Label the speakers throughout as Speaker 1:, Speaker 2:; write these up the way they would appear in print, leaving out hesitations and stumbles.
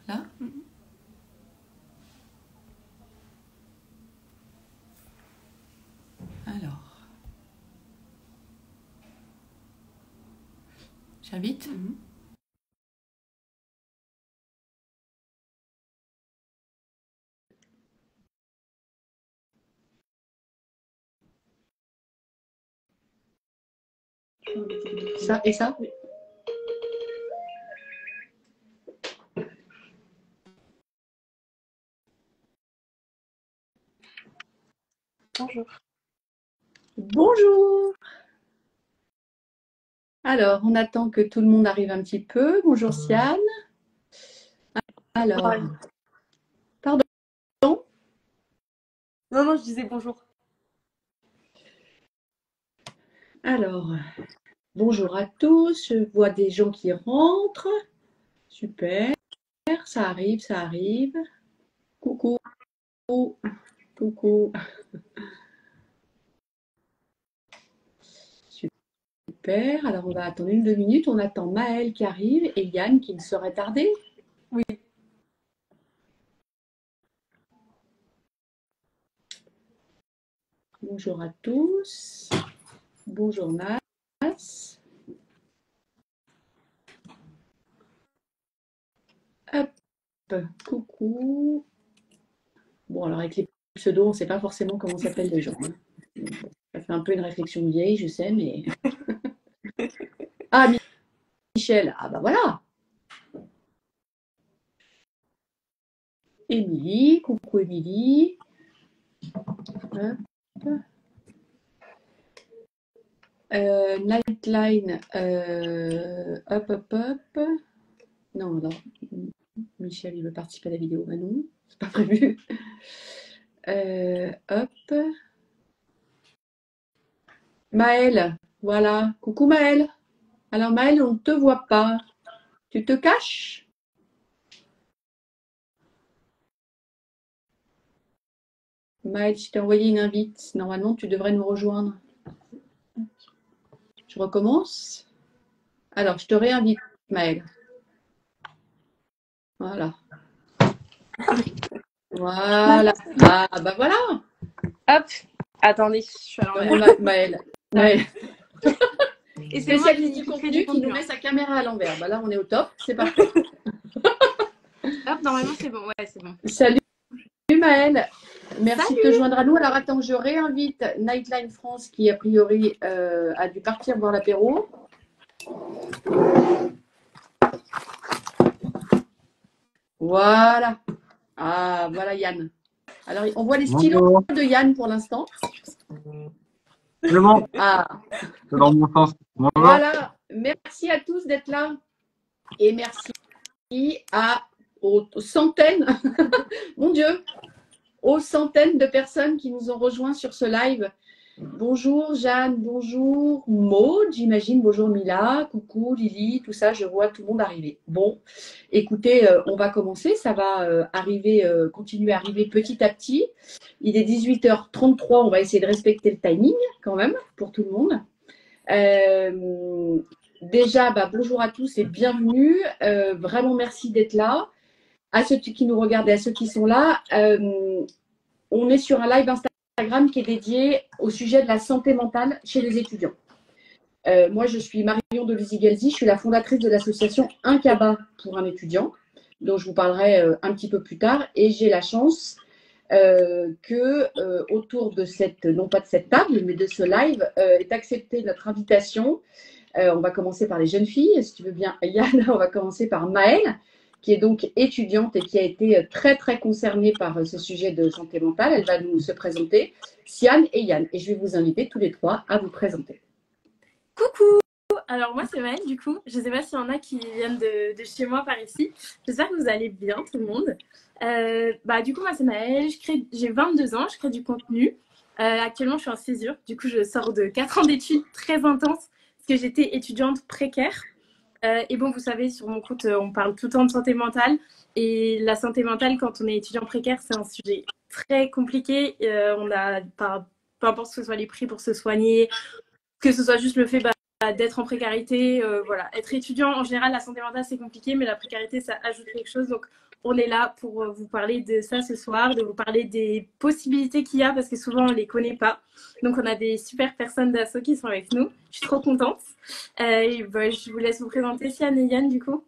Speaker 1: Là? Alors, j'invite. Ça et ça?
Speaker 2: Bonjour.
Speaker 1: Bonjour. Alors, on attend que tout le monde arrive un petit peu. Bonjour Siane. Alors, pardon.
Speaker 2: Non, non, je disais bonjour.
Speaker 1: Alors, bonjour à tous. Je vois des gens qui rentrent. Super. Ça arrive, ça arrive. Coucou. Coucou. Super. Alors, on va attendre 1-2 minutes. On attend Maëlle qui arrive et Yann qui ne saurait tarder.
Speaker 2: Oui.
Speaker 1: Bonjour à tous. Bonjour Nas. Hop. Coucou. Bon, alors avec les pseudos, on ne sait pas forcément comment s'appellent les gens. Ça fait un peu une réflexion vieille, je sais, mais. Ah, Michel. Ah, bah voilà. Émilie. Coucou Émilie. Nightline. Hop. Non, non. Michel, il veut participer à la vidéo. Bah non, c'est pas prévu. Hop. Maëlle. Voilà. Coucou Maëlle. Alors Maëlle, on ne te voit pas. Tu te caches? Maëlle, je t'ai envoyé une invite. Normalement, tu devrais nous rejoindre. Je recommence. Alors, je te réinvite, Maëlle. Voilà. Voilà. Ah, bah voilà.
Speaker 2: Hop. Attendez, je suis à l'envers.
Speaker 1: Maëlle.
Speaker 2: Et c'est moi
Speaker 1: Spécialiste
Speaker 2: qui
Speaker 1: du
Speaker 2: crée
Speaker 1: contenu
Speaker 2: du
Speaker 1: qui nous
Speaker 2: contenu.
Speaker 1: met sa caméra à l'envers. Bah là, on est au top. C'est parfait.
Speaker 2: Hop, normalement c'est bon. Ouais, c'est bon.
Speaker 1: Salut Maëlle. Merci
Speaker 2: Salut.
Speaker 1: de te joindre à nous. Alors attends, je réinvite Nightline France qui a priori a dû partir boire l'apéro. Voilà. Ah, voilà Yann. Alors, on voit les stylos
Speaker 3: Bonjour.
Speaker 1: de Yann pour l'instant.
Speaker 3: C'est bon,
Speaker 1: Ah,
Speaker 3: c'est dans mon sens. Bonjour.
Speaker 1: voilà. Merci à tous d'être là. Et merci aux centaines, mon Dieu, aux centaines de personnes qui nous ont rejoints sur ce live. Bonjour Jeanne, bonjour Maud, j'imagine, bonjour Mila, coucou Lily, tout ça, je vois tout le monde arriver. Bon, écoutez, on va commencer, ça va continuer à arriver petit à petit. Il est 18h33, on va essayer de respecter le timing quand même pour tout le monde. Déjà, bonjour à tous et bienvenue. Vraiment merci d'être là. À ceux qui nous regardent et à ceux qui sont là, on est sur un live Instagram qui est dédié au sujet de la santé mentale chez les étudiants. Moi, je suis Marion de Lizy-Gelzi, je suis la fondatrice de l'association Un Cabas pour un étudiant, dont je vous parlerai un petit peu plus tard. Et j'ai la chance que autour de non pas de cette table, mais de ce live, est acceptée notre invitation. On va commencer par les jeunes filles, si tu veux bien, Yann. On va commencer par Maëlle, qui est donc étudiante et qui a été très très concernée par ce sujet de santé mentale. Elle va nous se présenter, Siane et Yann. Et je vais vous inviter tous les trois à vous présenter.
Speaker 2: Coucou. Alors moi c'est Maëlle du coup. Je ne sais pas s'il y en a qui viennent de chez moi par ici. J'espère que vous allez bien tout le monde. Du coup moi c'est Maëlle, j'ai 22 ans, je crée du contenu. Actuellement je suis en césure, du coup je sors de 4 ans d'études très intenses parce que j'étais étudiante précaire. Et bon, vous savez, sur mon compte, on parle tout le temps de santé mentale. Et la santé mentale, quand on est étudiant précaire, c'est un sujet très compliqué. On a, peu importe que ce soit les prix pour se soigner, que ce soit juste le fait d'être en précarité. Voilà. Être étudiant, en général, la santé mentale, c'est compliqué, mais la précarité, ça ajoute quelque chose. Donc, on est là pour vous parler de ça ce soir, de vous parler des possibilités qu'il y a, parce que souvent, on ne les connaît pas. Donc, on a des super personnes d'asso qui sont avec nous. Je suis trop contente. Je vous laisse vous présenter, Sian et Yann, du coup.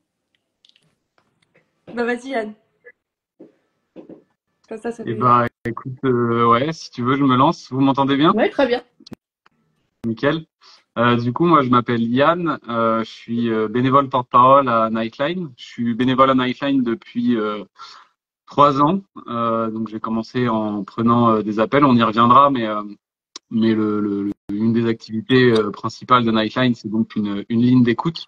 Speaker 4: Vas-y, Yann. Comme ça
Speaker 3: Et écoute, ouais, si tu veux, je me lance. Vous m'entendez bien?
Speaker 1: Oui, très bien.
Speaker 3: Nickel. Du coup, moi, je m'appelle Yann. Je suis bénévole porte-parole à Nightline. Je suis bénévole à Nightline depuis 3 ans. Donc, j'ai commencé en prenant des appels. On y reviendra, mais une des activités principales de Nightline, c'est donc une ligne d'écoute.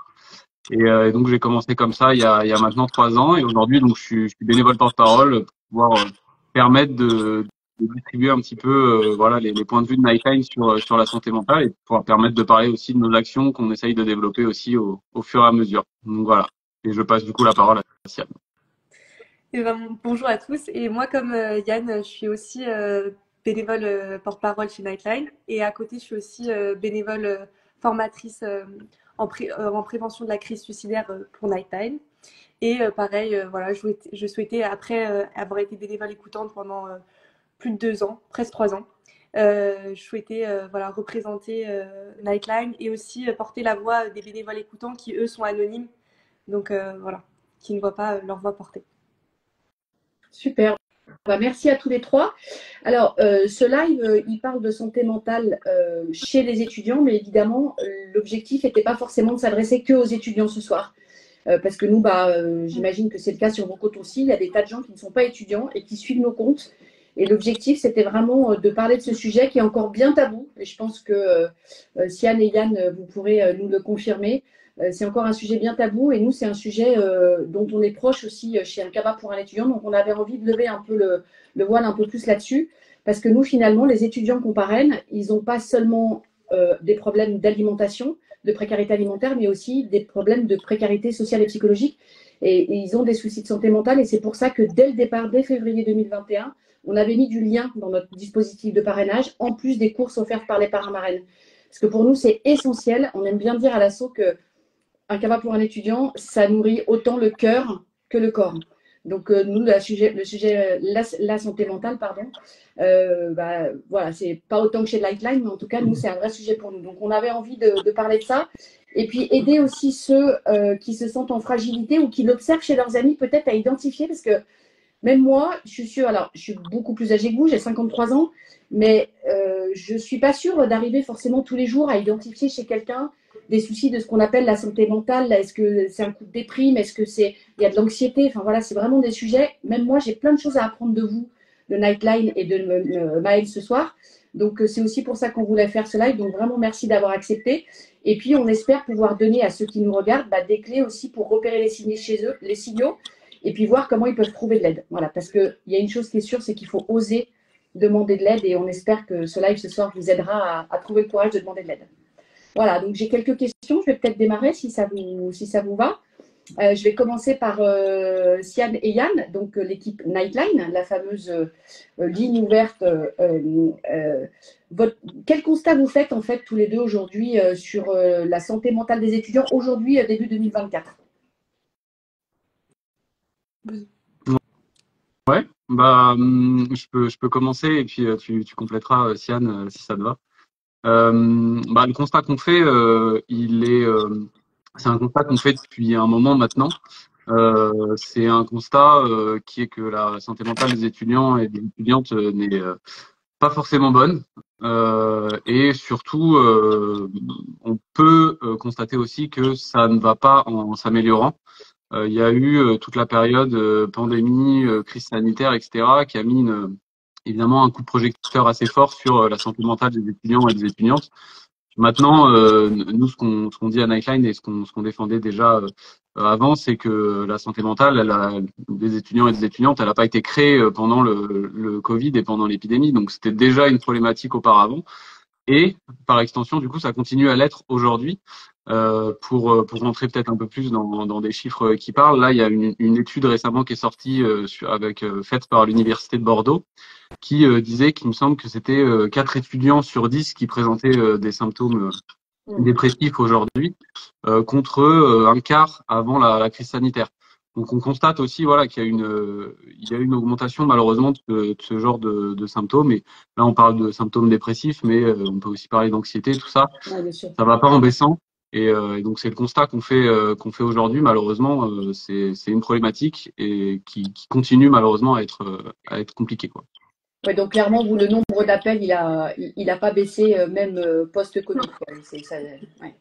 Speaker 3: Et donc, j'ai commencé comme ça il y a maintenant 3 ans. Et aujourd'hui, donc, je suis bénévole porte-parole pour pouvoir permettre de distribuer un petit peu voilà les points de vue de Nightline sur la santé mentale et pouvoir permettre de parler aussi de nos actions qu'on essaye de développer aussi au fur et à mesure. Donc voilà. Et je passe du coup la parole à Sian.
Speaker 4: Bonjour à tous. Et moi, comme Yann, je suis aussi bénévole porte-parole chez Nightline. Et à côté, je suis aussi bénévole formatrice en prévention de la crise suicidaire pour Nightline. Et pareil, voilà, je souhaitais, après avoir été bénévole écoutante pendant plus de 2 ans, presque 3 ans, je souhaitais voilà, représenter Nightline et aussi porter la voix des bénévoles écoutants qui, eux, sont anonymes. Donc voilà, qui ne voient pas leur voix portée.
Speaker 1: Super. Merci à tous les trois. Alors, ce live, il parle de santé mentale chez les étudiants, mais évidemment, l'objectif n'était pas forcément de s'adresser que aux étudiants ce soir. Parce que nous, j'imagine que c'est le cas sur vos comptes aussi, il y a des tas de gens qui ne sont pas étudiants et qui suivent nos comptes. Et l'objectif, c'était vraiment de parler de ce sujet qui est encore bien tabou. Et je pense que Sian et Yann, vous pourrez nous le confirmer. C'est encore un sujet bien tabou et nous, c'est un sujet dont on est proche aussi chez Un Cabas pour un étudiant. Donc, on avait envie de lever un peu le voile un peu plus là-dessus parce que nous, finalement, les étudiants qu'on parraine, ils n'ont pas seulement des problèmes d'alimentation, de précarité alimentaire, mais aussi des problèmes de précarité sociale et psychologique. Et ils ont des soucis de santé mentale et c'est pour ça que dès le départ, dès février 2021, on avait mis du lien dans notre dispositif de parrainage, en plus des courses offertes par les parrains marraines. Parce que pour nous, c'est essentiel. On aime bien dire à l'asso que Un Cabas pour un étudiant, ça nourrit autant le cœur que le corps. Donc, nous, la santé mentale, pardon, voilà, c'est pas autant que chez Lightline, mais en tout cas, nous, c'est un vrai sujet pour nous. Donc, on avait envie de parler de ça. Et puis, aider aussi ceux qui se sentent en fragilité ou qui l'observent chez leurs amis, peut-être à identifier, parce que même moi, je suis sûre, alors je suis beaucoup plus âgée que vous, j'ai 53 ans, mais je ne suis pas sûre d'arriver forcément tous les jours à identifier chez quelqu'un des soucis de ce qu'on appelle la santé mentale. Est-ce que c'est un coup de déprime? Est-ce que il y a de l'anxiété? Enfin voilà, c'est vraiment des sujets. Même moi, j'ai plein de choses à apprendre de vous, de Nightline et de Maëlle ce soir. Donc c'est aussi pour ça qu'on voulait faire ce live. Donc vraiment merci d'avoir accepté. Et puis on espère pouvoir donner à ceux qui nous regardent des clés aussi pour repérer les signaux chez eux, les signaux, et puis voir comment ils peuvent trouver de l'aide. Voilà, parce qu'il y a une chose qui est sûre, c'est qu'il faut oser demander de l'aide et on espère que ce live ce soir vous aidera à trouver le courage de demander de l'aide. Voilà, donc j'ai quelques questions. Je vais peut-être démarrer si ça vous va. Je vais commencer par Sian et Yann, donc l'équipe Nightline, la fameuse ligne ouverte. Quel constat vous faites en fait tous les deux aujourd'hui sur la santé mentale des étudiants aujourd'hui, début 2024?
Speaker 3: Ouais, je peux commencer et puis tu compléteras, Sian, si ça te va. Le constat qu'on fait, c'est un constat qu'on fait depuis un moment maintenant. C'est un constat qui est que la santé mentale des étudiants et des étudiantes n'est pas forcément bonne. Et surtout, on peut constater aussi que ça ne va pas en s'améliorant. Il y a eu toute la période pandémie, crise sanitaire, etc., qui a mis évidemment un coup de projecteur assez fort sur la santé mentale des étudiants et des étudiantes. Maintenant, nous, ce qu'on dit à Nightline et ce qu'on défendait déjà avant, c'est que la santé mentale des étudiants et des étudiantes, elle n'a pas été créée pendant le Covid et pendant l'épidémie. Donc, c'était déjà une problématique auparavant. Et par extension, du coup, ça continue à l'être aujourd'hui. Pour rentrer peut-être un peu plus dans des chiffres qui parlent, là, il y a une étude récemment qui est sortie faite par l'Université de Bordeaux qui disait qu'il me semble que c'était 4 étudiants sur 10 qui présentaient des symptômes dépressifs aujourd'hui contre un quart avant la crise sanitaire. Donc on constate aussi voilà qu'il y a une augmentation malheureusement de ce genre de symptômes. Et là on parle de symptômes dépressifs, mais on peut aussi parler d'anxiété, tout ça.
Speaker 1: Ouais, bien sûr.
Speaker 3: Ça va pas en baissant. Et donc c'est le constat qu'on fait aujourd'hui. Malheureusement, c'est une problématique et qui continue malheureusement à être compliquée, quoi.
Speaker 1: Ouais, donc clairement, vous, le nombre d'appels, il a pas baissé même post-Covid, quoi. Ouais.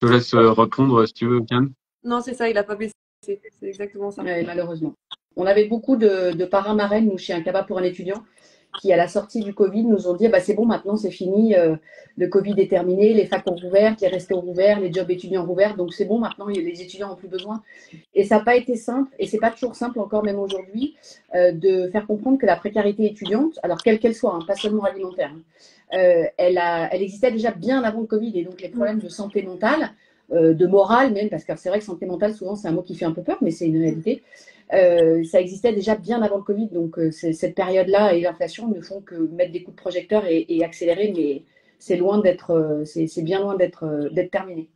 Speaker 3: Je te laisse répondre si tu veux, Kian.
Speaker 4: Non, c'est ça, il a pas baissé. C'est exactement ça.
Speaker 1: Ouais, malheureusement. On avait beaucoup de parrains marraines, nous, chez Un Cabas pour un étudiant, qui, à la sortie du Covid, nous ont dit bah, c'est bon, maintenant, c'est fini. Le Covid est terminé, les facs ont rouvert, les restos ont rouvert, les jobs étudiants ont rouvert. Donc, c'est bon, maintenant, les étudiants n'ont plus besoin. Et ça n'a pas été simple, et c'est pas toujours simple encore, même aujourd'hui, de faire comprendre que la précarité étudiante, alors quelle qu'elle soit, hein, pas seulement alimentaire, elle existait déjà bien avant le Covid. Et donc, les problèmes de santé mentale, de morale même, parce que c'est vrai que santé mentale, souvent, c'est un mot qui fait un peu peur, mais c'est une réalité. Ça existait déjà bien avant le Covid, donc cette période-là et l'inflation ne font que mettre des coups de projecteur et accélérer, mais c'est loin d'être, c'est bien loin d'être terminé.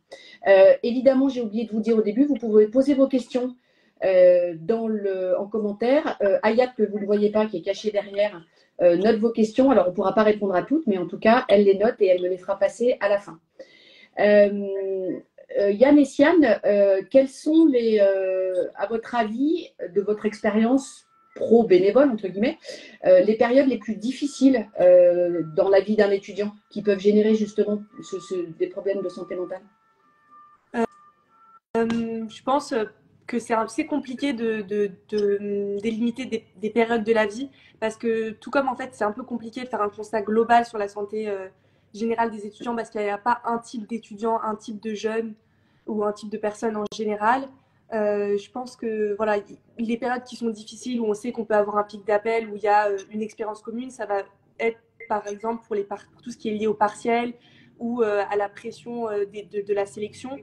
Speaker 1: Évidemment, j'ai oublié de vous dire au début, vous pouvez poser vos questions en commentaire. Ayat, que vous ne voyez pas, qui est cachée derrière, note vos questions. Alors, on ne pourra pas répondre à toutes, mais en tout cas, elle les note et elle me les fera passer à la fin. Yann et Siane, quelles sont à votre avis, de votre expérience pro-bénévole, entre guillemets, les périodes les plus difficiles dans la vie d'un étudiant qui peuvent générer justement des problèmes de santé mentale?
Speaker 4: Je pense que c'est assez compliqué de délimiter des périodes de la vie parce que tout comme en fait c'est un peu compliqué de faire un constat global sur la santé générale des étudiants parce qu'il n'y a pas un type d'étudiant, un type de jeune ou un type de personne en général. Je pense que voilà, les périodes qui sont difficiles où on sait qu'on peut avoir un pic d'appel, où il y a une expérience commune, ça va être par exemple pour tout ce qui est lié au partiel ou à la pression de la sélection.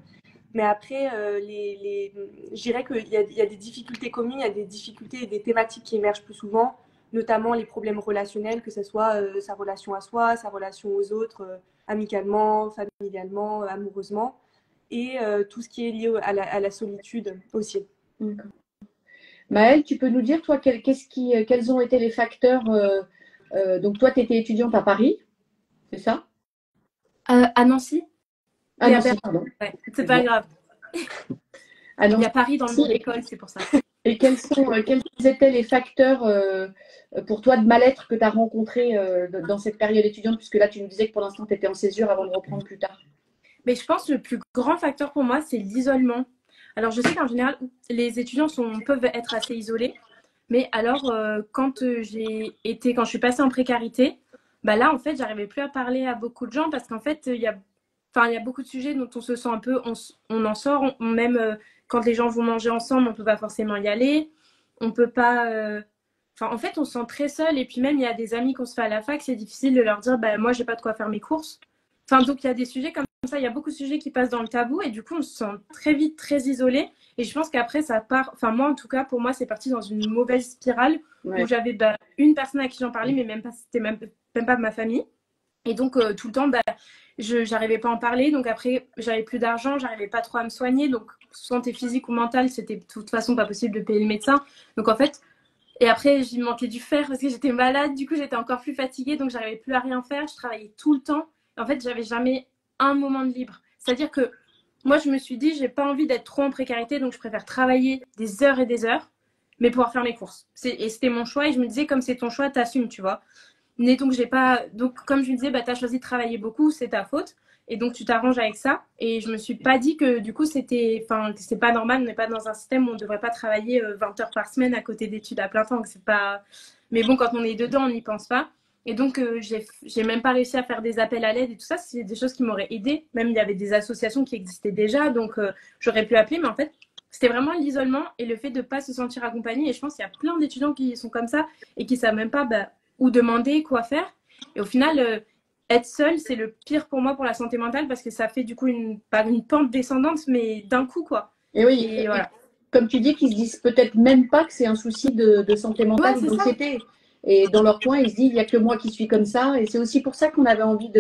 Speaker 4: Mais après, je dirais qu'il y a des difficultés communes, il y a des difficultés et des thématiques qui émergent plus souvent, notamment les problèmes relationnels, que ce soit sa relation à soi, sa relation aux autres, amicalement, familialement, amoureusement, et tout ce qui est lié à la solitude aussi.
Speaker 1: Maëlle, tu peux nous dire, toi, quels ont été les facteurs donc, toi, tu étais étudiante à Paris, c'est ça?
Speaker 2: À Nancy.
Speaker 1: Ah, Nancy, pardon.
Speaker 2: Ouais, c'est pas grave. Il y a Paris dans le nom de l'école, c'est pour ça.
Speaker 1: Et quels étaient les facteurs pour toi de mal-être que tu as rencontrés dans cette période étudiante, puisque là, tu nous disais que pour l'instant, tu étais en césure avant de reprendre plus tard?
Speaker 2: Mais je pense que le plus grand facteur pour moi, c'est l'isolement. Alors, je sais qu'en général, les étudiants peuvent être assez isolés. Mais alors, quand je suis passée en précarité, bah là, en fait, j'arrivais plus à parler à beaucoup de gens parce qu'en fait, il y a beaucoup de sujets dont on se sent un peu, on en sort, même quand les gens vont manger ensemble, on peut pas forcément y aller, on peut pas, en fait, on se sent très seul. Et puis même, il y a des amis qu'on se fait à la fac, c'est difficile de leur dire, bah moi, j'ai pas de quoi faire mes courses. Enfin, donc il y a des sujets comme ça, il y a beaucoup de sujets qui passent dans le tabou et du coup, on se sent très vite très isolé. Et je pense qu'après, ça part, enfin moi en tout cas, pour moi, c'est parti dans une mauvaise spirale où j'avais une personne à qui j'en parlais, mais c'était même pas ma famille. Et donc, tout le temps, je n'arrivais pas à en parler. Donc après, j'avais plus d'argent, j'arrivais pas trop à me soigner. Donc, santé physique ou mentale, c'était de toute façon pas possible de payer le médecin. Donc en fait, et après, j'y manquais du fer parce que j'étais malade. Du coup, j'étais encore plus fatiguée. Donc, j'arrivais plus à rien faire. Je travaillais tout le temps. Et en fait, j'avais jamais un moment de libre. C'est-à-dire que moi, je me suis dit, j'ai pas envie d'être trop en précarité. Donc, je préfère travailler des heures et des heures, mais pouvoir faire mes courses. Et c'était mon choix. Et je me disais, comme c'est ton choix, t'assumes, tu vois. Mais donc, comme je me disais, t'as choisi de travailler beaucoup, c'est ta faute. Et donc, tu t'arranges avec ça. Et je me suis pas dit que du coup, c'est pas normal. On n'est pas dans un système où on devrait pas travailler 20 heures par semaine à côté d'études à plein temps. C'est pas... Mais bon, quand on est dedans, on n'y pense pas. Et donc, j'ai même pas réussi à faire des appels à l'aide et tout ça. C'est des choses qui m'auraient aidé. Même, il y avait des associations qui existaient déjà. Donc, j'aurais pu appeler. Mais en fait, c'était vraiment l'isolement et le fait de pas se sentir accompagné. Et je pense qu'il y a plein d'étudiants qui sont comme ça et qui savent même pas où demander, quoi faire. Et au final... être seul, c'est le pire pour moi pour la santé mentale parce que ça fait du coup pas une pente descendante, mais d'un coup, quoi.
Speaker 1: Et oui, et voilà. Comme tu dis, qu'ils se disent peut-être même pas que c'est un souci de santé mentale ou d'anxiété. Et dans leur coin, ils se disent, il n'y a que moi qui suis comme ça. Et c'est aussi pour ça qu'on avait envie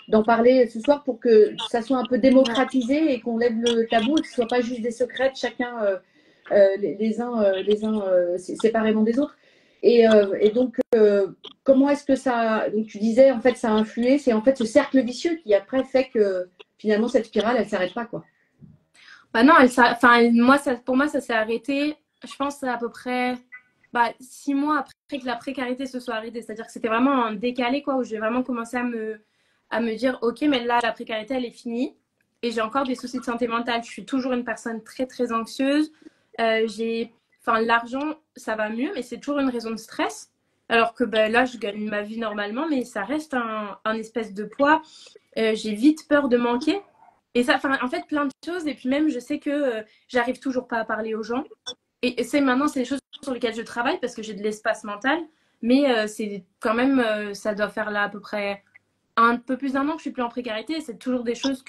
Speaker 1: d'en parler ce soir pour que ça soit un peu démocratisé et qu'on lève le tabou et que ce ne soit pas juste des secrets de chacun les uns séparément des autres. Et donc, comment est-ce que ça… Donc, tu disais, en fait, ça a influé, c'est en fait ce cercle vicieux qui après fait que finalement, cette spirale, elle ne s'arrête pas, quoi.
Speaker 2: Bah non, pour moi, ça s'est arrêté, je pense, à peu près 6 mois après que la précarité se soit arrêtée. C'est-à-dire que c'était vraiment un décalé, quoi, où j'ai vraiment commencé à me dire, ok, mais là, la précarité, elle est finie. Et j'ai encore des soucis de santé mentale. Je suis toujours une personne très, très anxieuse. L'argent, ça va mieux, mais c'est toujours une raison de stress. Alors que là, je gagne ma vie normalement, mais ça reste un espèce de poids. J'ai vite peur de manquer. Et ça, en fait, plein de choses. Et puis même, je sais que j'arrive toujours pas à parler aux gens. Et maintenant, c'est des choses sur lesquelles je travaille parce que j'ai de l'espace mental. Mais c'est quand même, ça doit faire là à peu près un peu plus d'un an que je suis plus en précarité. C'est toujours des choses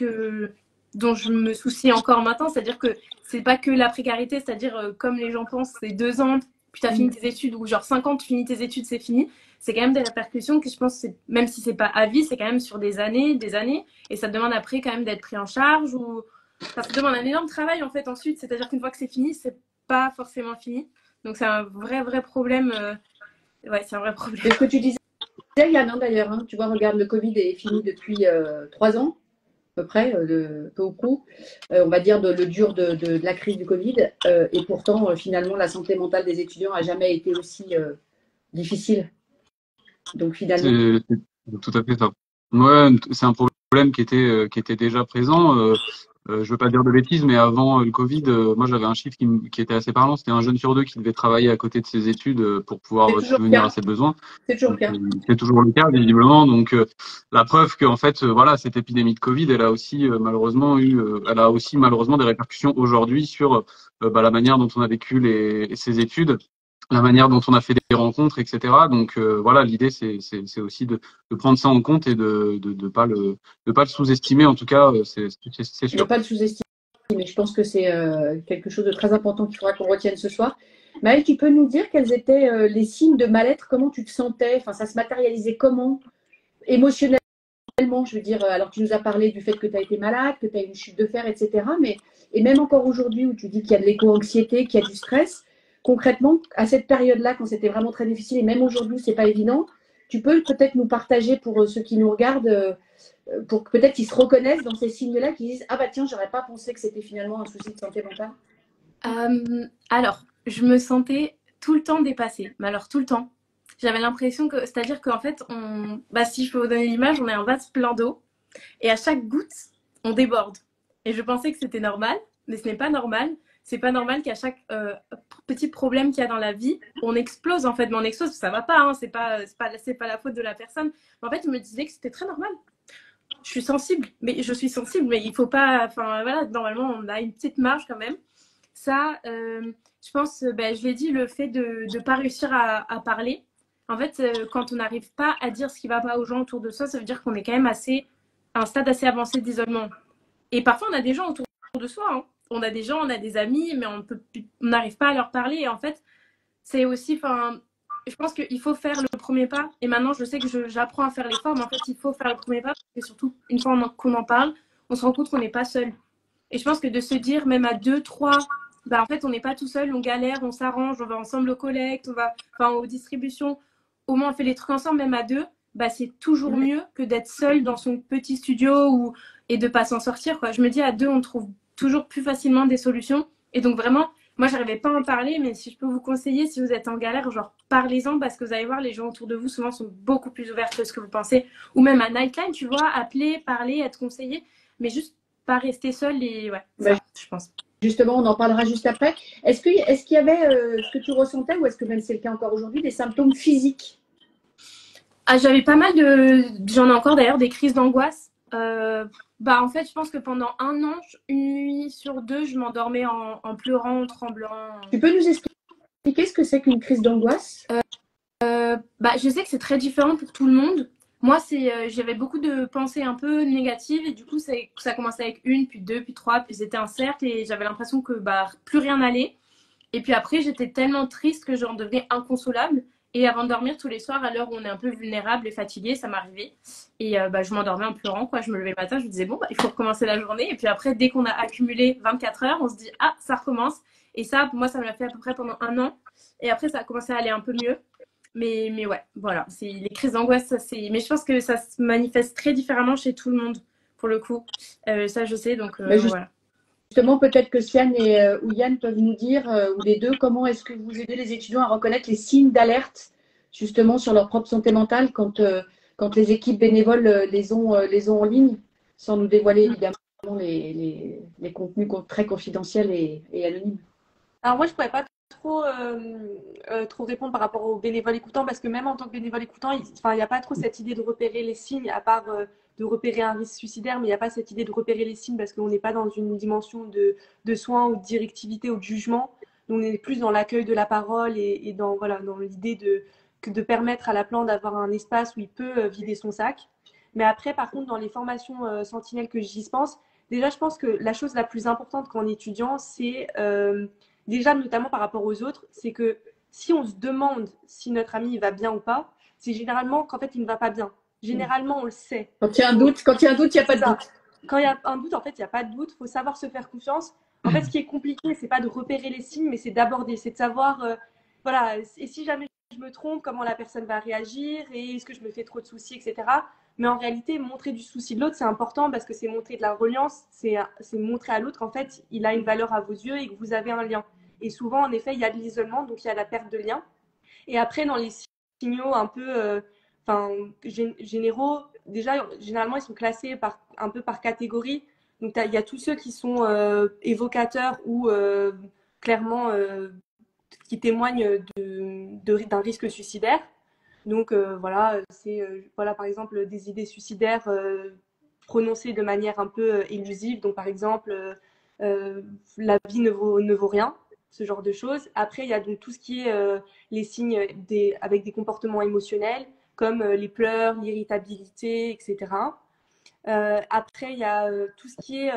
Speaker 2: dont je me soucie encore maintenant. C'est-à-dire que c'est pas que la précarité, c'est-à-dire comme les gens pensent, c'est 2 ans, puis tu as fini tes études, ou genre 5 ans, tu finis tes études, c'est fini. C'est quand même des répercussions que je pense, même si c'est pas à vie, c'est quand même sur des années. Et ça demande après quand même d'être pris en charge. Ça demande un énorme travail en fait ensuite. C'est-à-dire qu'une fois que c'est fini, c'est pas forcément fini. Donc c'est un vrai problème. Ouais, c'est un vrai problème.
Speaker 1: C'est ce que tu disais, Yann, d'ailleurs. Tu vois, regarde, le Covid est fini depuis 3 ans. Peu près, peu ou prou, on va dire le dur de la crise du Covid. Et pourtant, finalement, la santé mentale des étudiants n'a jamais été aussi difficile. Donc finalement…
Speaker 3: C'est tout à fait ça. Ouais, c'est un problème qui était déjà présent. Je veux pas dire de bêtises, mais avant le Covid, moi j'avais un chiffre qui était assez parlant. C'était un jeune sur 2 qui devait travailler à côté de ses études pour pouvoir subvenir à ses besoins.
Speaker 1: C'est toujours le cas.
Speaker 3: C'est toujours le cas, visiblement. Donc la preuve que en fait, voilà, cette épidémie de Covid, elle a aussi malheureusement des répercussions aujourd'hui sur la manière dont on a vécu ses études, la manière dont on a fait des rencontres, etc. Donc voilà, l'idée c'est aussi de prendre ça en compte et de pas le sous-estimer. En tout cas, c'est sûr.
Speaker 1: Ne pas le sous-estimer, mais je pense que c'est quelque chose de très important qu'il faudra qu'on retienne ce soir. Maëlle, tu peux nous dire quels étaient les signes de mal-être? Comment tu te sentais? Enfin, ça se matérialisait comment? Émotionnellement, je veux dire, alors tu nous as parlé du fait que tu as été malade, que tu as eu une chute de fer, etc. Et même encore aujourd'hui où tu dis qu'il y a de l'éco-anxiété, qu'il y a du stress, concrètement, à cette période-là, quand c'était vraiment très difficile, et même aujourd'hui, c'est pas évident, tu peux peut-être nous partager pour ceux qui nous regardent, pour que peut-être qu'ils se reconnaissent dans ces signes-là, qu'ils disent « Ah bah tiens, j'aurais pas pensé que c'était finalement un souci de santé mentale ».
Speaker 2: Alors, je me sentais tout le temps dépassée, mais alors tout le temps. J'avais l'impression que, c'est-à-dire qu'en fait, si je peux vous donner l'image, on est un vase plein d'eau, et à chaque goutte, on déborde. Et je pensais que c'était normal, mais ce n'est pas normal. C'est pas normal qu'à chaque petit problème qu'il y a dans la vie, on explose en fait. Mais on explose, ça va pas, hein, c'est pas la faute de la personne. Mais en fait, je me disais que c'était très normal. Je suis sensible, mais il faut pas. Enfin voilà, normalement, on a une petite marge quand même. Ça, je pense, je l'ai dit, le fait de ne pas réussir à parler. En fait, quand on n'arrive pas à dire ce qui va pas aux gens autour de soi, ça veut dire qu'on est quand même à un stade assez avancé d'isolement. Et parfois, on a des gens autour de soi, hein. On a des gens, on a des amis, mais on n'arrive pas à leur parler. Et en fait, c'est aussi, je pense qu'il faut faire le premier pas. Et maintenant, je sais que j'apprends à faire l'effort, mais en fait, il faut faire le premier pas. Et surtout, une fois qu'on en parle, on se rend compte qu'on n'est pas seul. Et je pense que de se dire, même à 2, 3, en fait, on n'est pas tout seul, on galère, on s'arrange, on va ensemble aux collectes, on va aux distributions. Au moins, on fait les trucs ensemble, même à 2. C'est toujours mieux que d'être seul dans son petit studio et de pas s'en sortir, quoi. Je me dis, à 2, on trouve toujours plus facilement des solutions. Et donc vraiment, moi, j'arrivais pas à en parler, mais si je peux vous conseiller, si vous êtes en galère, genre, parlez-en, parce que vous allez voir, les gens autour de vous, souvent, sont beaucoup plus ouverts que ce que vous pensez. Ou même à Nightline, tu vois, appeler, parler, être conseillé, mais juste pas rester seul et ouais, ça, je pense.
Speaker 1: Justement, on en parlera juste après. Est-ce qu'il y avait ce que tu ressentais, ou est-ce que même c'est le cas encore aujourd'hui, des symptômes physiques?
Speaker 2: J'avais pas mal j'en ai encore d'ailleurs, des crises d'angoisse. En fait, je pense que pendant 1 an, 1 nuit sur 2, je m'endormais en pleurant, en tremblant.
Speaker 1: Tu peux nous expliquer ce que c'est qu'une crise d'angoisse?
Speaker 2: Je sais que c'est très différent pour tout le monde. Moi, j'avais beaucoup de pensées un peu négatives et du coup, ça commençait avec 1, puis 2, puis 3, puis c'était un cercle et j'avais l'impression que plus rien n'allait. Et puis après, j'étais tellement triste que j'en devenais inconsolable. Et avant de dormir tous les soirs, à l'heure où on est un peu vulnérable et fatigué, ça m'arrivait. Et je m'endormais en pleurant, quoi. Je me levais le matin, je me disais, bon, il faut recommencer la journée. Et puis après, dès qu'on a accumulé 24 heures, on se dit, ah, ça recommence. Et ça, pour moi, ça me l'a fait à peu près pendant 1 an. Et après, ça a commencé à aller un peu mieux. Mais ouais, voilà. Les crises d'angoisse, mais je pense que ça se manifeste très différemment chez tout le monde, pour le coup. Ça, je sais, donc voilà.
Speaker 1: Justement, peut-être que Sian ou Yann peuvent nous dire, ou les deux, comment est-ce que vous aidez les étudiants à reconnaître les signes d'alerte, justement, sur leur propre santé mentale quand les équipes bénévoles les ont en ligne, sans nous dévoiler évidemment les contenus très confidentiels et anonymes.
Speaker 4: Alors moi, je pourrais pas trop répondre par rapport aux bénévoles écoutants parce que même en tant que bénévole écoutant, il n'y a pas trop cette idée de repérer les signes, à part de repérer un risque suicidaire, mais il n'y a pas cette idée de repérer les signes parce qu'on n'est pas dans une dimension de soins ou de directivité ou de jugement. On est plus dans l'accueil de la parole et dans l'idée de permettre à l'appelant d'avoir un espace où il peut vider son sac. Mais après, par contre, dans les formations sentinelles que j'y dispense, déjà, je pense que la chose la plus importante quand on est étudiant, c'est déjà, notamment par rapport aux autres, c'est que si on se demande si notre ami il va bien ou pas, c'est généralement qu'en fait il ne va pas bien. Généralement, on le sait.
Speaker 1: Quand il y a un doute, il n'y a pas de doute.
Speaker 4: Quand il y a un doute, en fait, il n'y a pas de doute. Il faut savoir se faire confiance. En fait, ce qui est compliqué, c'est pas de repérer les signes, mais c'est d'aborder, c'est de savoir, voilà, et si jamais je me trompe, comment la personne va réagir, et est-ce que je me fais trop de soucis, etc. Mais en réalité, montrer du souci de l'autre, c'est important parce que c'est montrer de la reliance, c'est montrer à l'autre qu'en fait, il a une valeur à vos yeux et que vous avez un lien. Et souvent, en effet, il y a de l'isolement, donc il y a la perte de lien. Et après, dans les signaux un peu généraux, déjà, généralement, ils sont classés un peu par catégorie. Donc, il y a tous ceux qui sont évocateurs ou clairement qui témoignent d'un risque suicidaire. Donc, voilà, c'est par exemple des idées suicidaires prononcées de manière un peu élusive. Donc, par exemple, la vie ne vaut rien. Ce genre de choses. Après, il y a donc tout ce qui est les signes avec des comportements émotionnels, comme les pleurs, l'irritabilité, etc. Après, il y a tout ce qui est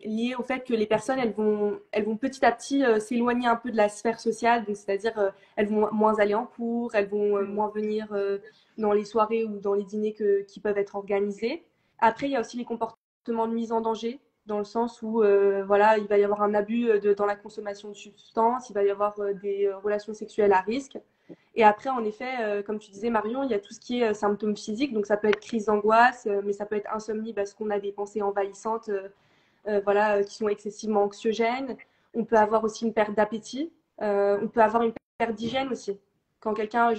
Speaker 4: lié au fait que les personnes, elles vont petit à petit s'éloigner un peu de la sphère sociale, donc c'est-à-dire elles vont moins aller en cours, elles vont moins venir dans les soirées ou dans les dîners qui peuvent être organisés. Après, il y a aussi les comportements de mise en danger, dans le sens où il va y avoir un abus dans la consommation de substances, il va y avoir des relations sexuelles à risque. Et après, en effet, comme tu disais, Marion, il y a tout ce qui est symptômes physiques. Donc, ça peut être crise d'angoisse, mais ça peut être insomnie parce qu'on a des pensées envahissantes qui sont excessivement anxiogènes. On peut avoir aussi une perte d'appétit. On peut avoir une perte d'hygiène aussi. Quand quelqu'un,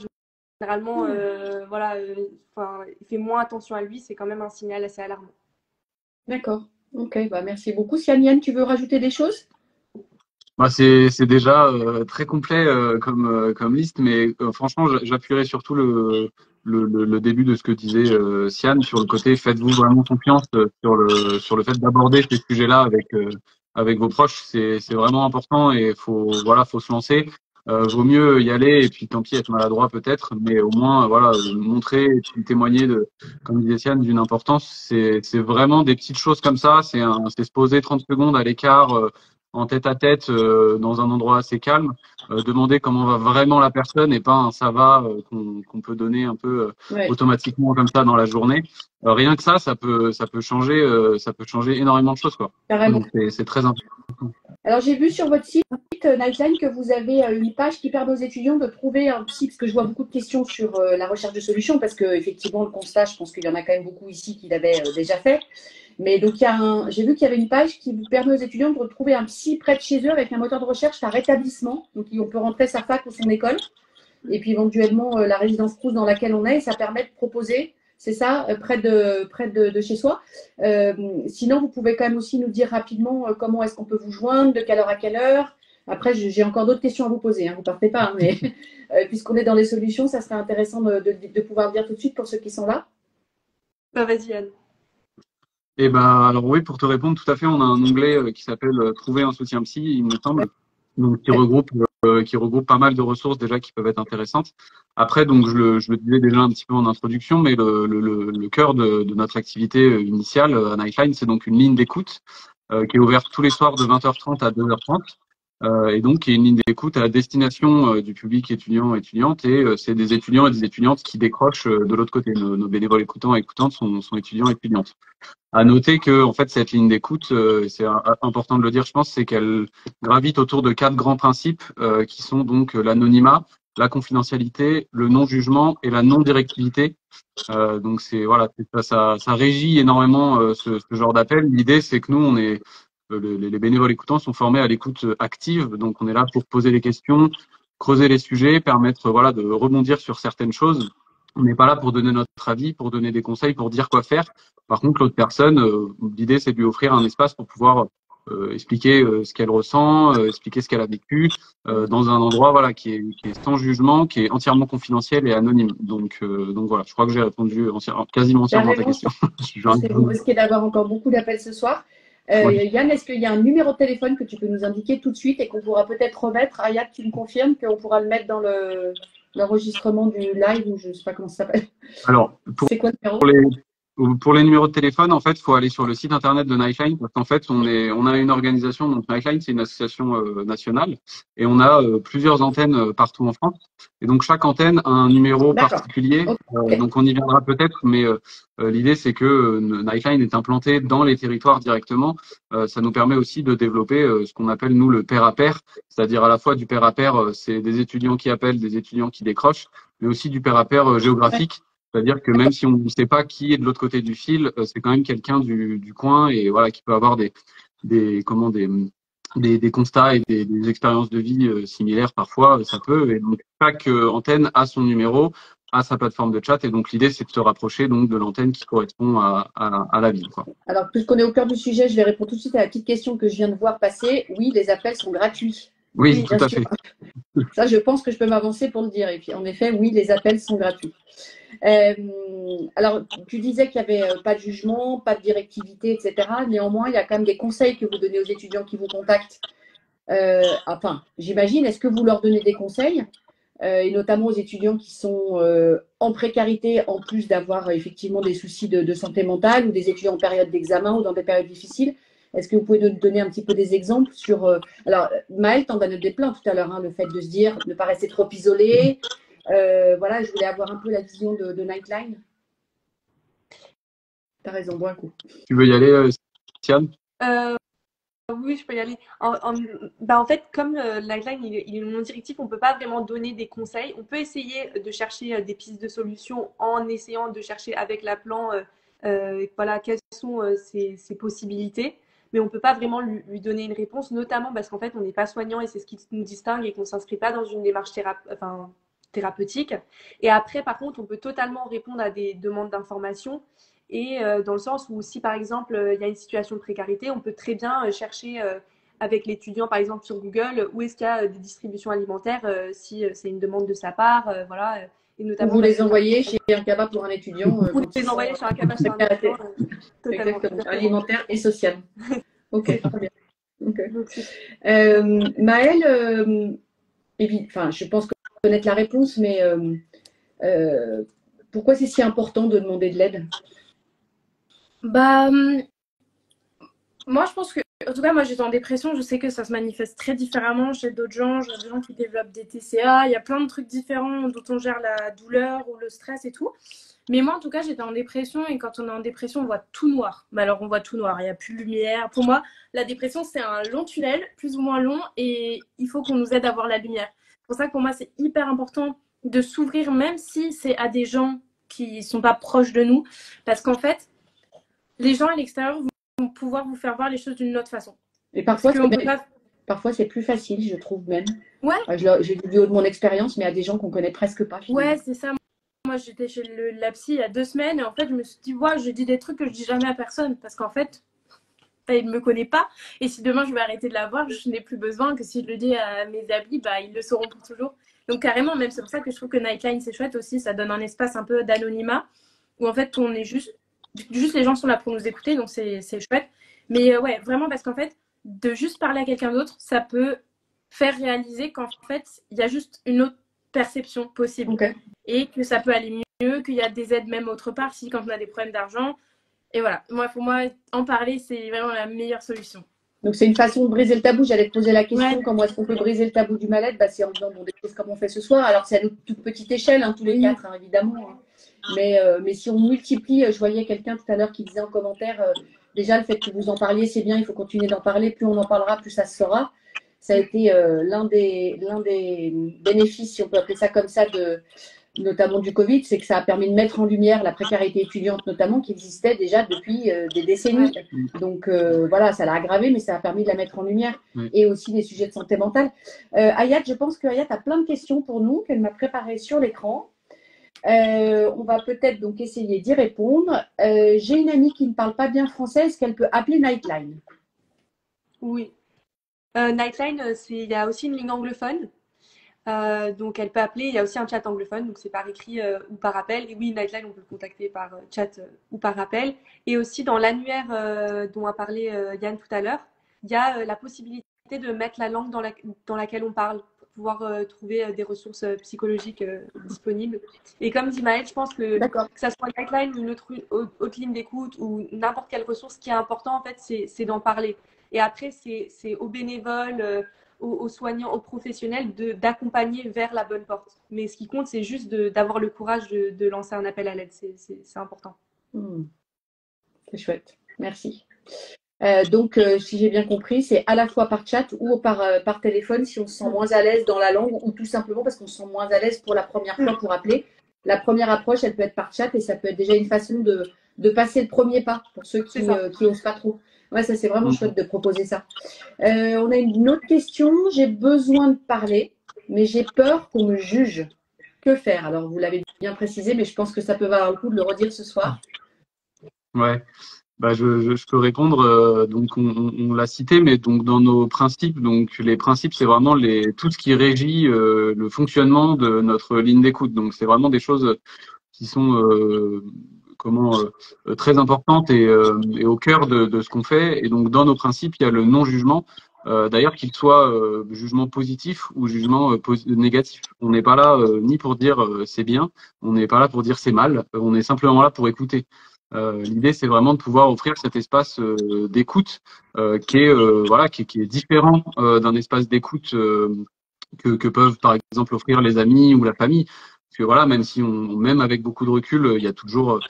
Speaker 4: généralement, il fait moins attention à lui, c'est quand même un signal assez alarmant.
Speaker 1: D'accord. Ok, merci beaucoup. Sian, tu veux rajouter des choses?
Speaker 3: C'est déjà très complet comme liste, mais franchement, j'appuierais surtout le début de ce que disait Sian sur le côté faites-vous vraiment confiance sur le fait d'aborder ces sujets-là avec vos proches. C'est vraiment important et faut se lancer. Vaut mieux y aller et puis tant pis être maladroit peut-être, mais au moins montrer et puis témoigner comme disait Sian, d'une importance. C'est vraiment des petites choses comme ça. C'est se poser 30 secondes à l'écart. En tête à tête dans un endroit assez calme, demander comment va vraiment la personne et pas un ça va qu'on peut donner un peu automatiquement comme ça dans la journée. Rien que ça peut changer énormément de choses quoi.
Speaker 1: Carrément.
Speaker 3: Donc c'est très important.
Speaker 1: Alors j'ai vu sur votre site Nightline que vous avez une page qui permet aux étudiants de trouver un psy, parce que je vois beaucoup de questions sur la recherche de solutions, parce que effectivement le constat, je pense qu'il y en a quand même beaucoup ici qui l'avaient déjà fait. Mais donc, j'ai vu qu'il y avait une page qui vous permet aux étudiants de retrouver un psy près de chez eux avec un moteur de recherche par établissement. Donc, on peut rentrer sa fac ou son école. Et puis, éventuellement, la résidence Crous dans laquelle on est. Et ça permet de proposer, c'est ça, près de chez soi. Sinon, vous pouvez quand même aussi nous dire rapidement comment est-ce qu'on peut vous joindre, de quelle heure à quelle heure. Après, j'ai encore d'autres questions à vous poser. Vous ne partez pas. Mais puisqu'on est dans les solutions, ça serait intéressant de pouvoir le dire tout de suite pour ceux qui sont là.
Speaker 4: Vas-y, Anne.
Speaker 3: Et alors oui, pour te répondre, tout à fait, on a un onglet qui s'appelle Trouver un soutien psy, il me semble, donc qui regroupe pas mal de ressources déjà qui peuvent être intéressantes. Après, donc je le disais déjà un petit peu en introduction, mais le cœur de notre activité initiale à Nightline, c'est donc une ligne d'écoute qui est ouverte tous les soirs de 20h30 à 2h30. Et donc qui est une ligne d'écoute à destination du public étudiant étudiante, et c'est des étudiants et des étudiantes qui décrochent de l'autre côté. Nos bénévoles écoutants et écoutantes sont étudiants et étudiantes. À noter que en fait cette ligne d'écoute, c'est important de le dire, je pense, c'est qu'elle gravite autour de 4 grands principes qui sont donc l'anonymat, la confidentialité, le non-jugement et la non-directivité. Donc c'est voilà, ça régit énormément ce genre d'appel. L'idée, c'est que nous, on est les bénévoles écoutants sont formés à l'écoute active, donc on est là pour poser les questions, creuser les sujets, permettre voilà de rebondir sur certaines choses. On n'est pas là pour donner notre avis, pour donner des conseils, pour dire quoi faire. Par contre, l'autre personne, l'idée c'est de lui offrir un espace pour pouvoir expliquer ce qu'elle ressent, expliquer ce qu'elle a vécu, dans un endroit voilà qui est sans jugement, qui est entièrement confidentiel et anonyme. Donc voilà, je crois que j'ai répondu quasiment entièrement à ta question.
Speaker 1: Vous risquez d'avoir encore beaucoup d'appels ce soir.
Speaker 3: Ouais.
Speaker 1: Yann, est-ce qu'il y a un numéro de téléphone que tu peux nous indiquer tout de suite et qu'on pourra peut-être remettre? Ayat, tu me confirmes qu'on pourra le mettre dans l'enregistrement du live, ou je ne sais pas comment ça s'appelle.
Speaker 3: Alors,
Speaker 1: C'est quoi le numéro?
Speaker 3: pour les numéros de téléphone, en fait, il faut aller sur le site internet de Nightline, parce qu'en fait, on a une organisation. Donc Nightline, c'est une association nationale, et on a plusieurs antennes partout en France. Et donc chaque antenne a un numéro particulier.
Speaker 1: Okay.
Speaker 3: Donc on y viendra peut-être, mais l'idée c'est que Nightline est implanté dans les territoires directement. Ça nous permet aussi de développer ce qu'on appelle nous le pair à pair, c'est-à-dire à la fois du pair à pair, c'est des étudiants qui appellent, des étudiants qui décrochent, mais aussi du pair à pair géographique. C'est-à-dire que même si on ne sait pas qui est de l'autre côté du fil, c'est quand même quelqu'un du coin, et voilà, qui peut avoir des constats et des expériences de vie similaires parfois, ça peut. Et donc chaque antenne a son numéro, a sa plateforme de chat, et donc l'idée c'est de se rapprocher donc de l'antenne qui correspond à la ville, quoi.
Speaker 1: Alors, puisqu'on est au cœur du sujet, je vais répondre tout de suite à la petite question que je viens de voir passer. Oui, les appels sont gratuits.
Speaker 3: Oui, tout à fait.
Speaker 1: Ça, je pense que je peux m'avancer pour le dire. Et puis, en effet, oui, les appels sont gratuits. Alors, tu disais qu'il n'y avait pas de jugement, pas de directivité, etc. Néanmoins, il y a quand même des conseils que vous donnez aux étudiants qui vous contactent. Enfin, j'imagine, est-ce que vous leur donnez des conseils, et notamment aux étudiants qui sont en précarité, en plus d'avoir effectivement des soucis de santé mentale, ou des étudiants en période d'examen ou dans des périodes difficiles? Est-ce que vous pouvez nous donner un petit peu des exemples sur… Alors, Maëlle t'en donne des plein tout à l'heure, hein, le fait de se dire, ne pas rester trop isolé. Voilà, je voulais avoir un peu la vision de Nightline. T'as raison, bois un coup.
Speaker 3: Tu veux y aller, Siane?
Speaker 4: Oui, je peux y aller. En fait, comme Nightline il est non directif, on ne peut pas vraiment donner des conseils. On peut essayer de chercher des pistes de solutions en essayant de chercher avec l'appelant voilà, quelles sont ses possibilités. Mais on ne peut pas vraiment lui donner une réponse, notamment parce qu'en fait, on n'est pas soignant, et c'est ce qui nous distingue, et qu'on ne s'inscrit pas dans une démarche thérapeutique. Et après, par contre, on peut totalement répondre à des demandes d'information. Et dans le sens où, si par exemple il y a une situation de précarité, on peut très bien chercher avec l'étudiant, par exemple sur Google, où est-ce qu'il y a des distributions alimentaires, si c'est une demande de sa part, voilà. Et notamment,
Speaker 1: vous les envoyez chez un cabas pour un étudiant.
Speaker 4: Vous les envoyez chez un cabas chez un étudiant.
Speaker 1: Exactement, alimentaire et social. Ok, très bien. Okay. Maëlle, enfin, je pense connaître la réponse, mais pourquoi c'est si important de demander de l'aide?
Speaker 2: Bah, moi, je pense que, en tout cas, moi, j'étais en dépression. Je sais que ça se manifeste très différemment chez d'autres gens. J'ai des gens qui développent des TCA. Il y a plein de trucs différents dont on gère la douleur ou le stress et tout. Mais moi, en tout cas, j'étais en dépression, et quand on est en dépression, on voit tout noir. Mais alors, on voit tout noir. Il n'y a plus de lumière. Pour moi, la dépression, c'est un long tunnel, plus ou moins long, et il faut qu'on nous aide à voir la lumière. C'est pour ça que pour moi, c'est hyper important de s'ouvrir, même si c'est à des gens qui ne sont pas proches de nous. Parce qu'en fait, les gens à l'extérieur vont pouvoir vous faire voir les choses d'une autre façon.
Speaker 1: Et parfois, c'est plus facile, je trouve même.
Speaker 2: Ouais.
Speaker 1: J'ai du haut de mon expérience, mais à des gens qu'on connaît presque pas. Finalement.
Speaker 2: Ouais, c'est ça. Moi, j'étais chez la psy il y a 2 semaines, et en fait, je me suis dit, ouais, je dis des trucs que je dis jamais à personne, parce qu'en fait, elle ne me connaît pas. Et si demain, je vais arrêter de la voir, je n'ai plus besoin que si je le dis à mes amis, bah, ils le sauront pour toujours. Donc, carrément, même c'est pour ça que je trouve que Nightline, c'est chouette aussi. Ça donne un espace un peu d'anonymat, où en fait, on est juste les gens sont là pour nous écouter, donc c'est chouette. Mais ouais, vraiment, parce qu'en fait, de juste parler à quelqu'un d'autre, ça peut faire réaliser qu'en fait, il y a juste une autre perception possible.
Speaker 1: Okay.
Speaker 2: Et que ça peut aller mieux, qu'il y a des aides même autre part, quand on a des problèmes d'argent. Et voilà, pour moi, en parler, c'est vraiment la meilleure solution.
Speaker 1: Donc, c'est une façon de briser le tabou. J'allais te poser la question,
Speaker 2: Ouais.
Speaker 1: comment est-ce qu'on peut briser le tabou du mal-être? C'est en faisant des choses comme on fait ce soir. Alors, c'est à notre toute petite échelle, tous les
Speaker 2: Oui.
Speaker 1: quatre, évidemment. Mais si on multiplie, je voyais quelqu'un tout à l'heure qui disait en commentaire, déjà, le fait que vous en parliez, c'est bien, il faut continuer d'en parler. Plus on en parlera, plus ça se saura. Ça a été l'un des bénéfices, si on peut appeler ça comme ça, notamment du Covid, c'est que ça a permis de mettre en lumière la précarité étudiante, notamment, qui existait déjà depuis des décennies. Donc voilà, ça l'a aggravé, mais ça a permis de la mettre en lumière. Et aussi des sujets de santé mentale. Ayat, je pense que Ayat a plein de questions pour nous qu'elle m'a préparées sur l'écran. On va peut-être donc essayer d'y répondre. J'ai une amie qui ne parle pas bien français. Est-ce qu'elle peut appeler Nightline?
Speaker 4: Oui. Nightline, il y a aussi une ligne anglophone. Donc elle peut appeler, il y a aussi un chat anglophone, donc c'est par écrit ou par appel. Et oui, Nightline, on peut le contacter par chat ou par appel. Et aussi dans l'annuaire dont a parlé Yann tout à l'heure, il y a la possibilité de mettre la langue dans laquelle on parle pour pouvoir trouver des ressources psychologiques disponibles. Et comme dit Maëlle, je pense que ça soit Nightline ou une autre ligne d'écoute ou n'importe quelle ressource, ce qui est important en fait, c'est d'en parler. Et après, c'est aux bénévoles, aux soignants, aux professionnels d'accompagner vers la bonne porte. Mais ce qui compte, c'est juste d'avoir le courage de lancer un appel à l'aide. C'est important.
Speaker 1: C'est chouette. Merci. Donc, si j'ai bien compris, c'est à la fois par chat ou par téléphone si on se sent moins à l'aise dans la langue ou tout simplement parce qu'on se sent moins à l'aise pour la première fois pour appeler. La première approche, elle peut être par chat et ça peut être déjà une façon de passer le premier pas pour ceux qui n'osent pas trop. Ouais, ça, c'est vraiment chouette de proposer ça. On a une autre question. J'ai besoin de parler, mais j'ai peur qu'on me juge. Que faire? Alors, vous l'avez bien précisé, mais je pense que ça peut valoir le coup de le redire ce soir.
Speaker 3: Ouais. Je peux répondre. Donc, on l'a cité, mais donc dans nos principes, donc les principes, c'est vraiment tout ce qui régit le fonctionnement de notre ligne d'écoute. Donc, c'est vraiment des choses qui sont très importantes et au cœur de ce qu'on fait. Et donc, dans nos principes, il y a le non-jugement. D'ailleurs, qu'il soit jugement positif ou jugement négatif. On n'est pas là ni pour dire c'est bien, on n'est pas là pour dire c'est mal. On est simplement là pour écouter. L'idée, c'est vraiment de pouvoir offrir cet espace d'écoute qui est différent d'un espace d'écoute que peuvent par exemple offrir les amis ou la famille. Parce que voilà, même avec beaucoup de recul, il y a toujours,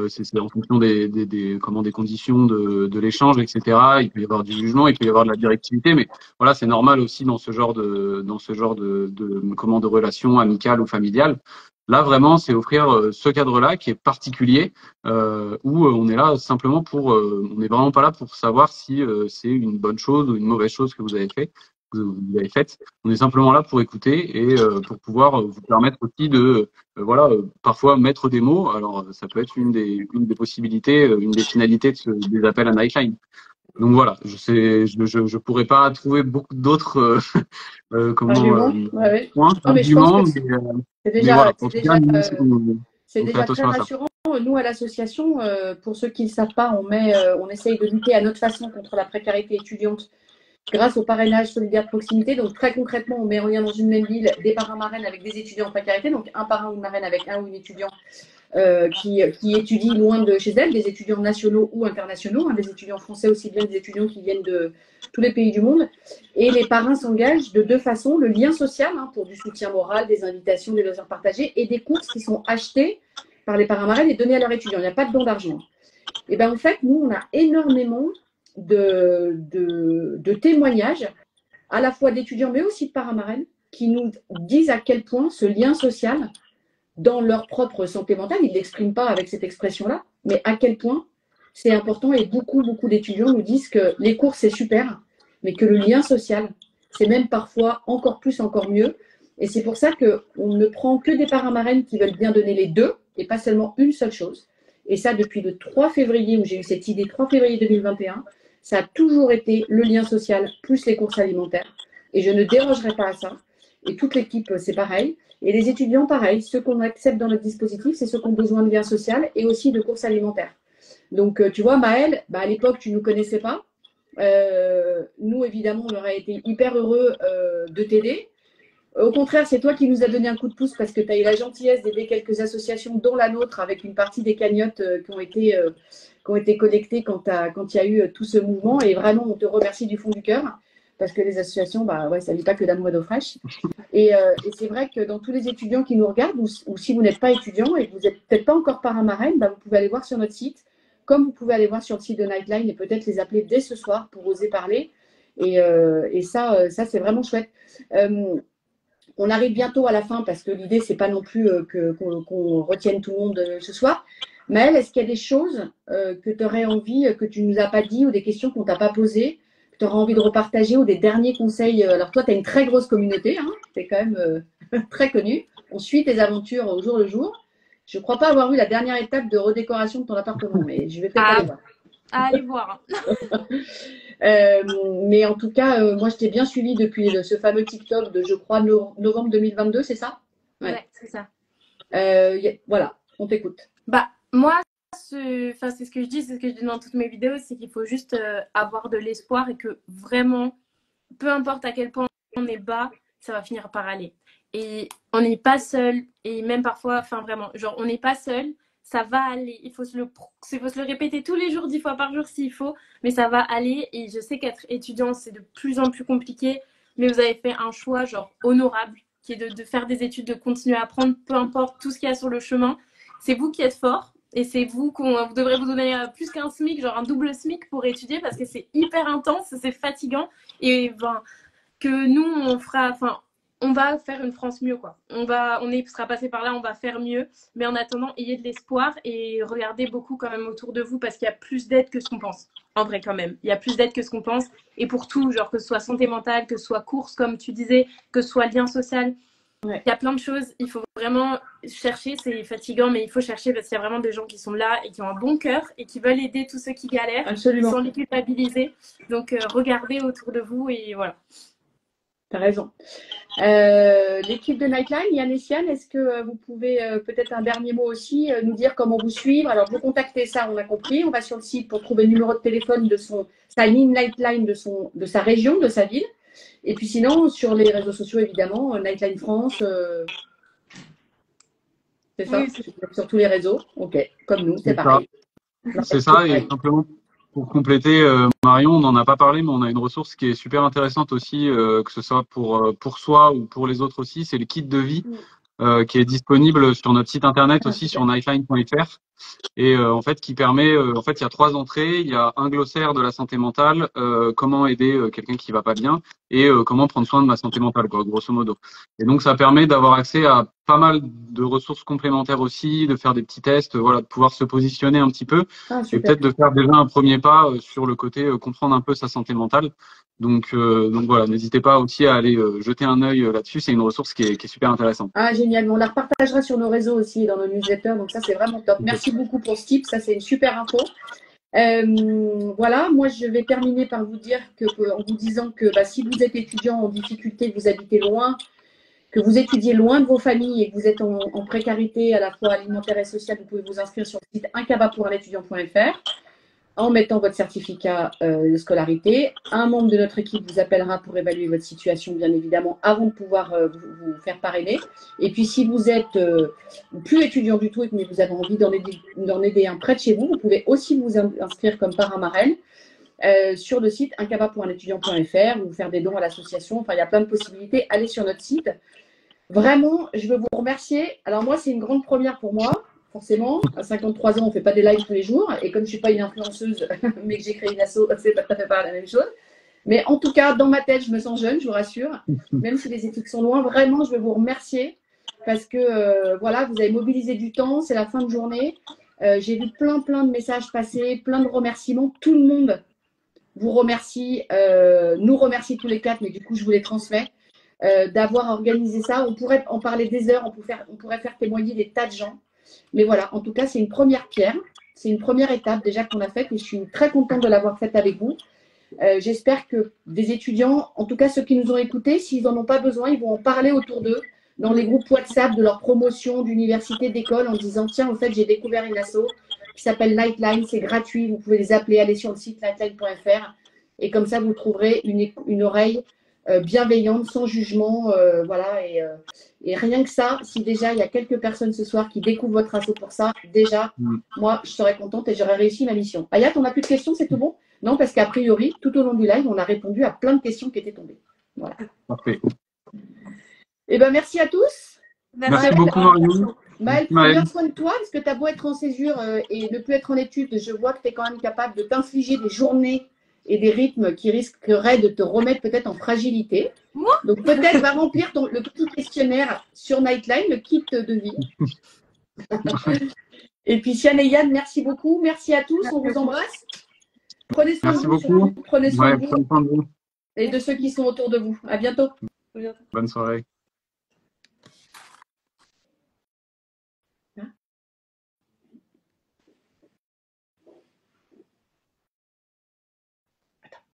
Speaker 3: c'est en fonction des conditions de l'échange, etc. Il peut y avoir du jugement, il peut y avoir de la directivité, mais voilà, c'est normal aussi dans ce genre de relation amicale ou familiale. Là, vraiment, c'est offrir ce cadre-là qui est particulier, où on est là simplement on n'est vraiment pas là pour savoir si c'est une bonne chose ou une mauvaise chose que vous avez faite. On est simplement là pour écouter et pour pouvoir vous permettre aussi de, parfois mettre des mots. Alors, ça peut être une des possibilités, une des finalités des appels à Nightline. Donc voilà, je pourrais pas trouver beaucoup d'autres points d'argument,
Speaker 1: c'est déjà très rassurant. Nous, à l'association, pour ceux qui ne le savent pas, on essaye de lutter à notre façon contre la précarité étudiante grâce au parrainage solidaire de proximité. Donc, très concrètement, on met en lien dans une même ville des parrains marraines avec des étudiants en précarité. Donc, un parrain ou une marraine avec un ou une étudiant qui étudient loin de chez elles, des étudiants nationaux ou internationaux, des étudiants français aussi bien des étudiants qui viennent de tous les pays du monde. Et les parrains s'engagent de deux façons, le lien social pour du soutien moral, des invitations, des loisirs partagés et des courses qui sont achetées par les parrains marraines et données à leurs étudiants. Il n'y a pas de don d'argent. Et bien en fait, nous, on a énormément de témoignages, à la fois d'étudiants mais aussi de parrains marraines, qui nous disent à quel point ce lien social dans leur propre santé mentale, ils ne l'expriment pas avec cette expression-là, mais à quel point c'est important et beaucoup d'étudiants nous disent que les cours, c'est super, mais que le lien social, c'est même parfois encore plus, encore mieux. Et c'est pour ça qu'on ne prend que des parrains marraines qui veulent bien donner les deux et pas seulement une seule chose. Et ça, depuis le 3 février, où j'ai eu cette idée, 3 février 2021, ça a toujours été le lien social plus les courses alimentaires. Et je ne dérogerai pas à ça. Et toute l'équipe, c'est pareil. Et les étudiants, pareil, ceux qu'on accepte dans notre dispositif, c'est ceux qui ont besoin de lien social et aussi de courses alimentaires. Donc, tu vois, Maëlle, à l'époque, tu ne nous connaissais pas. Nous, évidemment, on aurait été hyper heureux de t'aider. Au contraire, c'est toi qui nous as donné un coup de pouce parce que tu as eu la gentillesse d'aider quelques associations, dont la nôtre, avec une partie des cagnottes qui ont été collectées quand il y a eu tout ce mouvement. Et vraiment, on te remercie du fond du cœur parce que les associations, bah, ouais, ça ne vit pas que d'amour et d'eau fraîche. Et c'est vrai que dans tous les étudiants qui nous regardent, ou si vous n'êtes pas étudiant et que vous n'êtes peut-être pas encore parrain marraine, bah, vous pouvez aller voir sur notre site, comme vous pouvez aller voir sur le site de Nightline et peut-être les appeler dès ce soir pour oser parler. Et ça c'est vraiment chouette. On arrive bientôt à la fin parce que l'idée, c'est pas non plus qu'on retienne tout le monde ce soir. Maëlle, est-ce qu'il y a des choses que tu aurais envie, que tu nous as pas dit, ou des questions qu'on t'a pas posées, que tu aurais envie de repartager, ou des derniers conseils? Alors toi, tu as une très grosse communauté, hein, tu es quand même très connu. On suit tes aventures au jour le jour. Je ne crois pas avoir vu la dernière étape de redécoration de ton appartement, mais je vais peut-être aller voir.
Speaker 2: Allez voir.
Speaker 1: Mais en tout cas, moi, je t'ai bien suivi depuis ce fameux TikTok de, je crois, novembre 2022, c'est ça?
Speaker 2: Ouais, c'est ça.
Speaker 1: Voilà, on t'écoute.
Speaker 2: Bah, moi, c'est ce que je dis, c'est ce que je dis dans toutes mes vidéos, c'est qu'il faut juste avoir de l'espoir et que vraiment, peu importe à quel point on est bas, ça va finir par aller. Et on n'est pas seul, et même parfois, enfin vraiment, genre, on n'est pas seul, ça va aller. Il faut se le répéter tous les jours, 10 fois par jour s'il faut, mais ça va aller. Et je sais qu'être étudiant, c'est de plus en plus compliqué, mais vous avez fait un choix, genre, honorable, qui est de faire des études, de continuer à apprendre, peu importe tout ce qu'il y a sur le chemin. C'est vous qui êtes fort, et c'est vous vous devrez vous donner plus qu'un SMIC, genre un double SMIC pour étudier, parce que c'est hyper intense, c'est fatigant, et ben, que nous, on va faire une France mieux, quoi. On sera passé par là, on va faire mieux. Mais en attendant, ayez de l'espoir et regardez beaucoup quand même autour de vous parce qu'il y a plus d'aide que ce qu'on pense. En vrai, quand même. Il y a plus d'aide que ce qu'on pense. Et pour tout, genre que ce soit santé mentale, que ce soit course, comme tu disais, que ce soit lien social. Ouais. Il y a plein de choses. Il faut vraiment chercher. C'est fatigant, mais il faut chercher parce qu'il y a vraiment des gens qui sont là et qui ont un bon cœur et qui veulent aider tous ceux qui galèrent.
Speaker 1: Absolument.
Speaker 2: Sans les culpabiliser. Donc, regardez autour de vous et voilà.
Speaker 1: Tu as raison. L'équipe de Nightline, Yann et Siane, est-ce que vous pouvez peut-être un dernier mot aussi, nous dire comment vous suivre? Alors, vous contactez, ça, on a compris. On va sur le site pour trouver le numéro de téléphone de sa ligne Nightline de sa région, de sa ville. Et puis sinon, sur les réseaux sociaux, évidemment, Nightline France, c'est ça, oui, sur tous les réseaux. OK, comme nous, c'est pareil.
Speaker 3: C'est ça, et simplement pour compléter, Marion, on n'en a pas parlé, mais on a une ressource qui est super intéressante aussi, que ce soit pour soi ou pour les autres aussi, c'est le kit de vie qui est disponible sur notre site internet aussi, sur nightline.fr. Et en fait, qui permet, en fait, il y a 3 entrées. Il y a un glossaire de la santé mentale, comment aider quelqu'un qui va pas bien, et comment prendre soin de ma santé mentale, quoi, grosso modo. Et donc, ça permet d'avoir accès à pas mal de ressources complémentaires aussi, de faire des petits tests, voilà, de pouvoir se positionner un petit peu, et peut-être de faire déjà un premier pas sur le côté comprendre un peu sa santé mentale. Donc voilà, n'hésitez pas aussi à aller jeter un œil là-dessus. C'est une ressource qui est super intéressante.
Speaker 1: Ah, génial. On la repartagera sur nos réseaux aussi, dans nos newsletters. Donc ça, c'est vraiment top. Merci beaucoup pour ce tip. Ça, c'est une super info. Voilà, moi, je vais terminer par vous dire en vous disant que si vous êtes étudiant en difficulté, que vous habitez loin, que vous étudiez loin de vos familles et que vous êtes en précarité à la fois alimentaire et sociale, vous pouvez vous inscrire sur le site uncaba-pour-un-étudiant.fr en mettant votre certificat de scolarité. Un membre de notre équipe vous appellera pour évaluer votre situation, bien évidemment, avant de pouvoir vous faire parrainer. Et puis, si vous êtes plus étudiant du tout et que vous avez envie d'en aider un près de chez vous, vous pouvez aussi vous inscrire comme parrain marraine sur le site uncaba-pour-un-étudiant.fr ou faire des dons à l'association. Enfin, il y a plein de possibilités. Allez sur notre site. Vraiment, je veux vous remercier. Alors moi, c'est une grande première pour moi. Forcément, à 53 ans, on ne fait pas des lives tous les jours. Et comme je ne suis pas une influenceuse, mais que j'ai créé une asso, c'est pas tout à fait pas la même chose. Mais en tout cas, dans ma tête, je me sens jeune, je vous rassure. Même si les études sont loin, vraiment, je veux vous remercier. Parce que, voilà, vous avez mobilisé du temps. C'est la fin de journée. J'ai vu plein de messages passer, plein de remerciements. Tout le monde vous remercie, nous remercie tous les 4, mais du coup, je vous les transmets. D'avoir organisé ça. On pourrait en parler des heures. On pourrait faire témoigner des tas de gens. Mais voilà, en tout cas, c'est une première pierre, c'est une première étape déjà qu'on a faite et je suis très contente de l'avoir faite avec vous. J'espère que des étudiants, en tout cas ceux qui nous ont écoutés, s'ils n'en ont pas besoin, ils vont en parler autour d'eux, dans les groupes WhatsApp de leur promotion, d'université, d'école, en disant tiens, en fait, j'ai découvert une asso qui s'appelle Nightline, c'est gratuit, vous pouvez les appeler, aller sur le site nightline.fr et comme ça, vous trouverez une oreille bienveillante, sans jugement, voilà. Et rien que ça, si déjà il y a quelques personnes ce soir qui découvrent votre asso pour ça, déjà, moi, je serais contente et j'aurais réussi ma mission. Ayat, on n'a plus de questions, c'est tout bon? Non, parce qu'a priori, tout au long du live, on a répondu à plein de questions qui étaient tombées. Voilà.
Speaker 3: Parfait.
Speaker 1: Eh ben, merci à tous.
Speaker 3: Merci beaucoup, Marion.
Speaker 1: Maëlle, prends bien soin de toi, parce que tu as beau être en césure et ne plus être en études, je vois que tu es quand même capable de t'infliger des journées et des rythmes qui risqueraient de te remettre peut-être en fragilité. Donc peut-être va remplir le petit questionnaire sur Nightline, le kit de vie. Et puis Sian et Yann, merci beaucoup. Merci à tous, on vous embrasse. Prenez soin de vous.
Speaker 3: Merci beaucoup.
Speaker 1: Prenez soin de
Speaker 3: Prenez soin de vous.
Speaker 1: et de ceux qui sont autour de vous. À bientôt.
Speaker 3: Bonne soirée.